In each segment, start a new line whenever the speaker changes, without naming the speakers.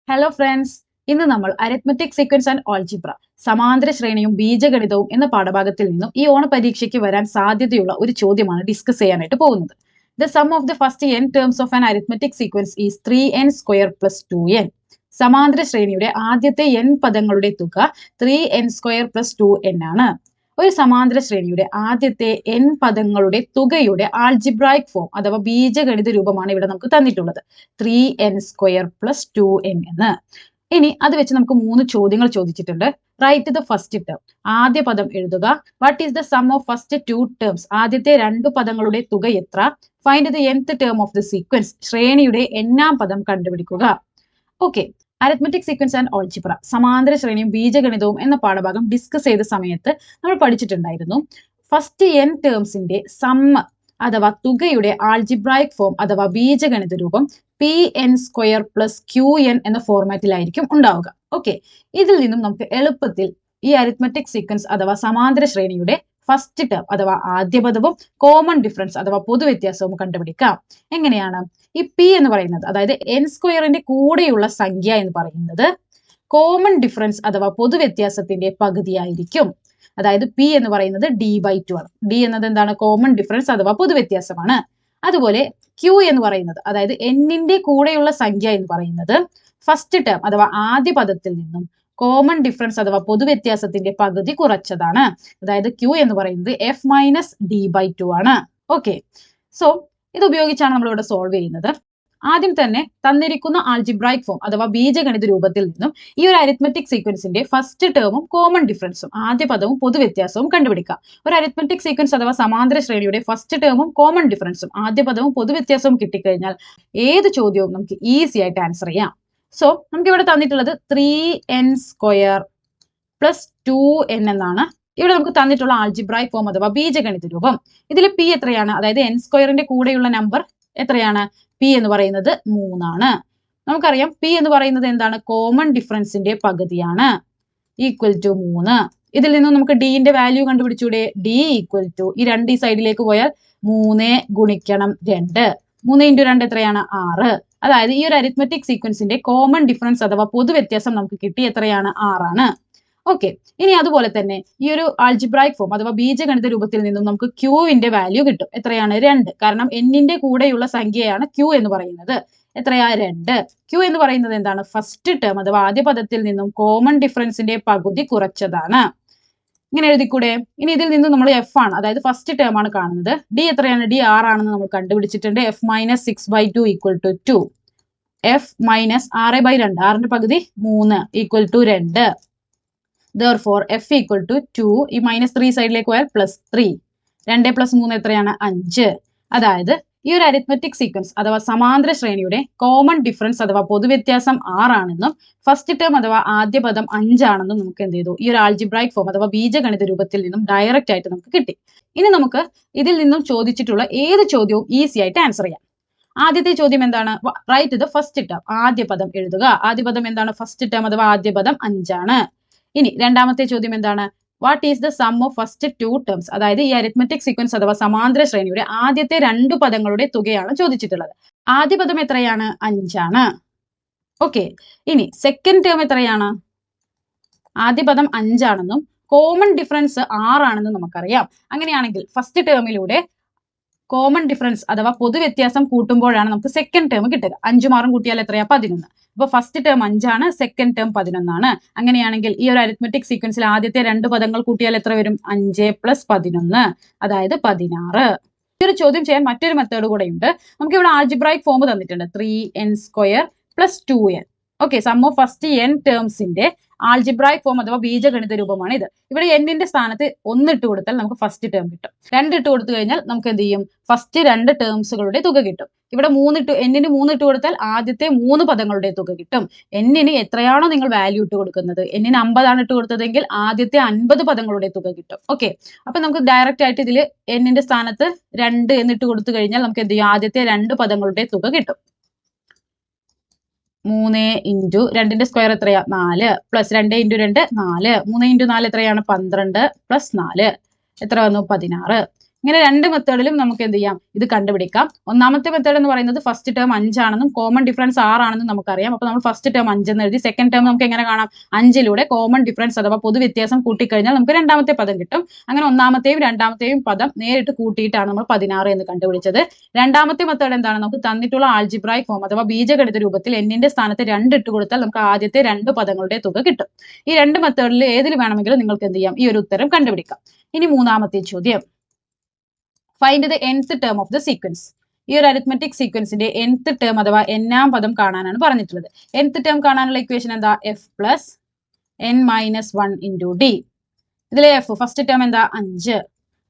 Hello friends, ഇന്ന് നമ്മൾ arithmetic sequence and algebra സമാന്തര ശ്രേണിയും ബീജഗണിതവും എന്ന പാഠഭാഗത്തിൽ നിന്നും ഈ ഓണ പരീക്ഷയ്ക്ക് വരാൻ സാധ്യതയുള്ള ഒരു ചോദ്യമാണ് ഡിസ്കസ് ചെയ്യാനായിട്ട് പോകുന്നത്. The sum of the first n terms of an arithmetic sequence is 3n² + 2n. സമാന്തര ശ്രേണിയുടെ ആദ്യത്തെ n പദങ്ങളുടെ തുക 3n² + 2n ആണ്. ഒരു സമാന്തര ശ്രേണിയുടെ ആദ്യത്തെ n പദങ്ങളുടെ തുകയുടെ ആൾജിബ്രായിക് ഫോം അഥവാ ബീജഗണിത രൂപമാണ് ഇവിടെ നമുക്ക് തന്നിട്ടുള്ളത് 3n² + 2n എന്ന്. ഇനി അത് വെച്ച് നമുക്ക് 3 ചോദ്യങ്ങൾ ചോദിച്ചിട്ടുണ്ട്. റൈറ്റ് ദ ഫസ്റ്റ് ടേം, ആദ്യ പദം എഴുതുക. What is the sum of first 2 terms, ആദ്യത്തെ 2 പദങ്ങളുടെ തുക എത്ര? Find the nth term of the sequence, ശ്രേണിയുടെ n-ാം പദം കണ്ടുപിടിക്കുക. Okay, arithmetic sequence and algebra സമാന്തര ശ്രേണിയും ബീജഗണിതവും എന്ന പാഠഭാഗം ഡിസ്കസ് ചെയ്ത സമയത്ത് നമ്മൾ പഠിച്ചിട്ടുണ്ടായിരുന്നു. ഫസ്റ്റ് n ടേംസിന്റെ സമ്മ് അഥവാ തുകയുടെ ആൾജിബ്രായിക് ഫോം അഥവാ ബീജഗണിത രൂപം pn² + qn എന്ന ഫോർമാറ്റിലായിരിക്കും ഉണ്ടാവുക. ഓക്കെ, ഇതിൽ നിന്നും നമുക്ക് എളുപ്പത്തിൽ ഈ അരിത്മെറ്റിക് സീക്വൻസ് അഥവാ സമാന്തര ശ്രേണിയുടെ ഫസ്റ്റ് ടേം അഥവാ ആദ്യ പദവും കോമൺ ഡിഫറൻസ് അഥവാ പൊതുവ്യത്യാസവും കണ്ടുപിടിക്കാം. എങ്ങനെയാണ്? ഈ p എന്ന് പറയുന്നത് അതായത് n² കൂടെയുള്ള സംഖ്യ എന്ന് പറയുന്നത് കോമൺ ഡിഫറൻസ് അഥവാ പൊതുവ്യത്യാസത്തിന്റെ പകുതിയായിരിക്കും. അതായത് p എന്ന് പറയുന്നത് d/2 ആണ്. d എന്നത് എന്താണ്? കോമൺ ഡിഫറൻസ് അഥവാ പൊതുവ്യത്യാസമാണ്. അതുപോലെ q എന്ന് പറയുന്നത് അതായത് n-ന്റെ കൂടെയുള്ള സംഖ്യ എന്ന് പറയുന്നത് ഫസ്റ്റ് ടേം അഥവാ ആദ്യ പദത്തിൽ നിന്നും കോമൺ ഡിഫറൻസ് അഥവാ പൊതുവ്യത്യാസത്തിന്റെ പകുതി കുറച്ചതാണ്. അതായത് q എന്ന് പറയുന്നത് f - d/2 ആണ്. ഓക്കെ, സോ ഇത് ഉപയോഗിച്ചാണ് നമ്മൾ ഇവിടെ സോൾവ് ചെയ്യുന്നത്. ആദ്യം തന്നെ തന്നിരിക്കുന്ന ആൾജിബ്രായിക് ഫോം അഥവാ ബീജഗണിത രൂപത്തിൽ നിന്നും ഈ ഒരു അരിത്മെറ്റിക് സീക്വൻസിന്റെ ഫസ്റ്റ് ടേമും കോമൺ ഡിഫറൻസും ആദ്യ പദവും പൊതുവ്യത്യാസവും കണ്ടുപിടിക്കാം. ഒരു അരിത്മെറ്റിക് സീക്വൻസ് അഥവാ സമാന്തര ശ്രേണിയുടെ ഫസ്റ്റ് ടേമും കോമൺ ഡിഫറൻസും ആദ്യ പദവും പൊതുവ്യത്യാസവും കിട്ടിക്കഴിഞ്ഞാൽ ഏത് ചോദ്യവും നമുക്ക് ഈസി ആയിട്ട് ആൻസർ ചെയ്യാം. സോ നമുക്ക് ഇവിടെ തന്നിട്ടുള്ളത് 3n² + 2n എന്നാണ്. ഇവിടെ നമുക്ക് തന്നിട്ടുള്ള ആൾജിബ്രായിക് ഫോം അഥവാ ബീജഗണിത രൂപം. ഇതിൽ p എത്രയാണ്? അതായത് n² കൂടെയുള്ള നമ്പർ എത്രയാണ്? p എന്ന് പറയുന്നത് 3 ആണ്. നമുക്കറിയാം p എന്ന് പറയുന്നത് എന്താണ്? കോമൺ ഡിഫറൻസിന്റെ പകുതിയാണ്, ഈക്വൽ ടു 3. ഇതിൽ നിന്നും നമുക്ക് d ന്റെ വാല്യൂ കണ്ടുപിടിച്ചൂടെ? d = ഈ 2 ഈ സൈഡിലേക്ക് പോയാൽ 3 × 2 3 × 2 എത്രയാണ്? 6. അതായത് ഈ ഒരു അരിത്മെറ്റിക് സീക്വൻസിന്റെ കോമൺ ഡിഫറൻസ് അഥവാ പൊതുവ്യത്യാസം നമുക്ക് കിട്ടി എത്രയാണ്? 6 ആണ്. ഓക്കെ, ഇനി അതുപോലെ തന്നെ ഈ ഒരു ആൾജിബ്രായിക് ഫോം അഥവാ ബീജഗണിത രൂപത്തിൽ നിന്നും നമുക്ക് q-ന്റെ വാല്യൂ കിട്ടും. എത്രയാണ്? 2. കാരണം n-ന്റെ കൂടെയുള്ള സംഖ്യയാണ് q എന്ന് പറയുന്നത്. എത്രയാ? 2. q എന്ന് പറയുന്നത് എന്താണ്? ഫസ്റ്റ് ടേം അഥവാ ആദ്യ പദത്തിൽ നിന്നും കോമൺ ഡിഫറൻസിന്റെ പകുതി കുറച്ചതാണ്. ഇങ്ങനെ എഴുതിക്കൂടെ? ഇനി ഇതിൽ നിന്ന് നമ്മൾ f ആണ്, അതായത് ഫസ്റ്റ് ടേം ആണ് കാണുന്നത്. d എത്രയാണ്? d 6 ആണെന്ന് നമ്മൾ കണ്ടുപിടിച്ചിട്ടുണ്ട്. f - 6/2 = 2. f - 6/2 6ന്റെ പകുതി 3 = 2. Therefore f = 2. ഈ -3 സൈഡിലേക്ക് പോയാൽ +3. 2 + 3 എത്രയാണ്? 5. അതായത് ഈ ഒരു അരിത്മെറ്റിക് സീക്വൻസ് അഥവാ സമാന്തര ശ്രേണിയുടെ കോമൺ ഡിഫറൻസ് അഥവാ പൊതുവ്യത്യാസം 6 ആണെന്നും ഫസ്റ്റ് ടേം അഥവാ ആദ്യ പദം 5 ആണെന്നും നമുക്ക് എന്ത് ചെയ്തു? ഈ ഒരു ആൾജിബ്രായിക് ഫോം അഥവാ ബീജഗണിത രൂപത്തിൽ നിന്നും ഡയറക്റ്റ് ആയിട്ട് നമുക്ക് കിട്ടി. ഇനി നമുക്ക് ഇതിൽ നിന്നും ചോദിച്ചിട്ടുള്ള ഏത് ചോദ്യവും ഈസി ആയിട്ട് ആൻസർ ചെയ്യാം. ആദ്യത്തെ ചോദ്യം എന്താണ്? റൈറ്റ് ദ ഫസ്റ്റ് ടേം, ആദ്യ പദം എഴുതുക. ആദ്യ പദം എന്താണ്? ഫസ്റ്റ് ടേം അഥവാ ആദ്യ പദം 5 ആണ്. ഇനി രണ്ടാമത്തെ ചോദ്യം എന്താണ്? What is the sum of first 2 terms, അതായത് ഈ അരിത്മെറ്റിക് സീക്വൻസ് അഥവാ സമാന്തര ശ്രേണിയുടെ ആദ്യത്തെ 2 പദങ്ങളുടെ തുകയാണ് ചോദിച്ചിട്ടുള്ളത്. ആദ്യ പദം എത്രയാണ്? 5 ആണ്. ഓക്കെ, ഇനി സെക്കൻഡ് ടേം എത്രയാണ്? ആദ്യ പദം 5 ആണെന്നും കോമൺ ഡിഫറൻസ് 6 ആണെന്നും നമുക്കറിയാം. അങ്ങനെയാണെങ്കിൽ ഫസ്റ്റ് ടേമിലൂടെ കോമൺ ഡിഫറൻസ് അഥവാ പൊതുവ്യത്യാസം കൂട്ടുമ്പോഴാണ് നമുക്ക് സെക്കൻഡ് ടേം കിട്ടുക. 5 6 കൂട്ടിയാൽ എത്രയാ? 11. അപ്പോൾ ഫസ്റ്റ് ടേം 5 ആണ്, സെക്കൻഡ് ടേം 11 ആണ്. അങ്ങനെയാണെങ്കിൽ ഈ ഒരു അരിത്മെറ്റിക് സീക്വൻസിൽ ആദ്യത്തെ 2 പദങ്ങൾ കൂട്ടിയാൽ എത്ര വരും? 5 + 11, അതായത് 16. ഈ ഒരു ചോദ്യം ചെയ്യാൻ മറ്റൊരു മെത്തേഡ് കൂടെ ഉണ്ട്. നമുക്ക് ഇവിടെ ആൾജിബ്രായിക് ഫോം തന്നിട്ടുണ്ട് 3n² + 2n. Okay, sum of first n ടേംസിന്റെ ആൾജിബ്രായിക് ഫോം അഥവാ ബീജഗണിത രൂപമാണ് ഇത്. ഇവിടെ n-ന്റെ സ്ഥാനത്ത് 1 ഇട്ട് കൊടുത്താൽ നമുക്ക് ഫസ്റ്റ് ടേം കിട്ടും. 2 ഇട്ട് കൊടുത്തു കഴിഞ്ഞാൽ നമുക്ക് എന്ത് ചെയ്യും? ഫസ്റ്റ് 2 ടേംസുകളുടെ തുക കിട്ടും. ഇവിടെ n-ന് 3 ഇട്ട് കൊടുത്താൽ ആദ്യത്തെ 3 പദങ്ങളുടെ തുക കിട്ടും. n-ന് എത്രയാണോ നിങ്ങൾ വാല്യൂ ഇട്ട് കൊടുക്കുന്നത്, n-ന് 50 ആണ് ഇട്ട് കൊടുത്തതെങ്കിൽ ആദ്യത്തെ 50 പദങ്ങളുടെ തുക കിട്ടും. ഓക്കെ, അപ്പൊ നമുക്ക് ഡയറക്റ്റ് ആയിട്ട് ഇതിൽ n-ന്റെ സ്ഥാനത്ത് 2 എന്നിട്ട് കൊടുത്തു കഴിഞ്ഞാൽ നമുക്ക് എന്ത് ചെയ്യും? ആദ്യത്തെ 2 പദങ്ങളുടെ തുക കിട്ടും. 3 × 2ന്റെ സ്ക്വയർ എത്രയാ? 4 + 2 × 2 4. 3 × 4 എത്രയാണ്? 12 + 4 എത്ര വന്നു? 16. ഇങ്ങനെ രണ്ട് മെത്തേഡിലും നമുക്ക് എന്ത് ചെയ്യാം, ഇത് കണ്ടുപിടിക്കാം. ഒന്നാമത്തെ മെത്തേഡ് എന്ന് പറയുന്നത് ഫസ്റ്റ് ടേം 5 ആണെന്നും കോമൺ ഡിഫറൻസ് 6 ആണെന്നും നമുക്കറിയാം. അപ്പോൾ നമ്മൾ ഫസ്റ്റ് ടേം 5 എന്ന് എഴുതി. സെക്കൻഡ് ടേം നമുക്ക് എങ്ങനെ കാണാം, 5ലൂടെ കോമൺ ഡിഫറൻസ് അഥവാ പൊതു വ്യത്യാസം കൂട്ടിക്കഴിഞ്ഞാൽ നമുക്ക് രണ്ടാമത്തെ പദം കിട്ടും. അങ്ങനെ ഒന്നാമത്തെയും രണ്ടാമത്തെയും പദം നേരിട്ട് കൂട്ടിയിട്ടാണ് നമ്മൾ 16 എന്ന് കണ്ടുപിടിച്ചത്. രണ്ടാമത്തെ മെത്തേഡ് എന്താണ്, നമുക്ക് തന്നിട്ടുള്ള ആൾജിബ്രായിക് ഫോം അഥവാ ബീജഗണിത രൂപത്തിൽ n-ന്റെ സ്ഥാനത്ത് 2 ഇട്ട് കൊടുത്താൽ നമുക്ക് ആദ്യത്തെ 2 പദങ്ങളുടെ തുക കിട്ടും. ഈ രണ്ട് മെത്തേഡിൽ ഏതിൽ വേണമെങ്കിലും നിങ്ങൾക്ക് എന്ത് ചെയ്യാം, ഈ ഒരു ഉത്തരം കണ്ടുപിടിക്കാം. ഇനി മൂന്നാമത്തെ ചോദ്യം, find the nth term of the sequence. ഈ ഒരു അരിത്മെറ്റിക് സീക്വൻസിന്റെ nth ടേം അഥവാ n-ആം പദം കാണാനാണ് പറഞ്ഞിട്ടുള്ളത്. nth ടേം കാണാനുള്ള ഇക്വേഷൻ എന്താ, f plus n minus 1 into d. ഇതിലെ f ഫസ്റ്റ് ടേം എന്താ 5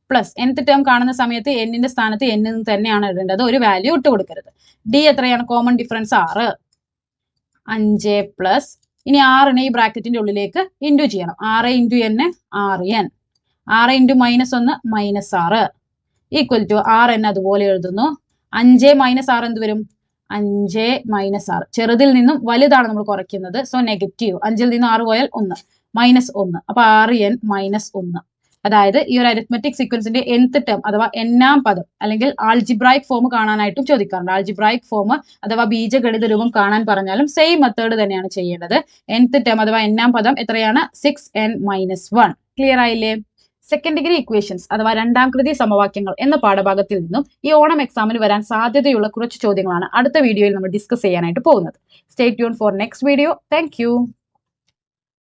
പ്ലസ് nth ടേം കാണുന്ന സമയത്ത് n-ന്റെ സ്ഥാനത്ത് n എന്ന് തന്നെയാണ് ഇടേണ്ടത്, ഒരു വാല്യൂ ഇട്ട് കൊടുക്കരുത്. d എത്രയാണ്, കോമൺ ഡിഫറൻസ് 6, 5 പ്ലസ് ഇനി 6നെ ഈ ബ്രാക്കറ്റിന്റെ ഉള്ളിലേക്ക് ഇൻറ്റു ചെയ്യണം. 6 into n 6n, 6 into -1 -6 equal to 6n അതുപോലെ എഴുതുന്നു. 5 മൈനസ് 6 എന്ത് വരും, 5 മൈനസ് 6 ചെറുതിൽ നിന്നും വലുതാണ് നമ്മൾ കുറയ്ക്കുന്നത്, സോ നെഗറ്റീവ്. 5ൽ നിന്ന് 6 പോയാൽ 1 -1, അപ്പൊ 6n -1. അതായത് ഈ ഒരു അരിത്മെറ്റിക് സീക്വൻസിന്റെ nth ടേം അഥവാ n-ആം പദം അല്ലെങ്കിൽ ആൾജിബ്രായിക് ഫോം കാണാനായിട്ടും ചോദിക്കാറുണ്ട്. ആൾജിബ്രായിക് ഫോം അഥവാ ബീജഗണിത രൂപം കാണാൻ പറഞ്ഞാലും സെയിം മെത്തേഡ് തന്നെയാണ് ചെയ്യേണ്ടത്. nth ടേം അഥവാ n-ആം പദം എത്രയാണ്, 6n - 1. ക്ലിയർ ആയില്ലേ? സെക്കൻഡ് ഡിഗ്രി ഇക്വേഷൻസ് അഥവാ രണ്ടാം കൃതി സമവാക്യങ്ങൾ എന്ന പാഠഭാഗത്തിൽ നിന്നും ഈ ഓണം എക്സാമിന് വരാൻ സാധ്യതയുള്ള കുറച്ച് ചോദ്യങ്ങളാണ് അടുത്ത വീഡിയോയിൽ നമ്മൾ ഡിസ്കസ് ചെയ്യാനായിട്ട് പോകുന്നത്. Stay tune for next video. Thank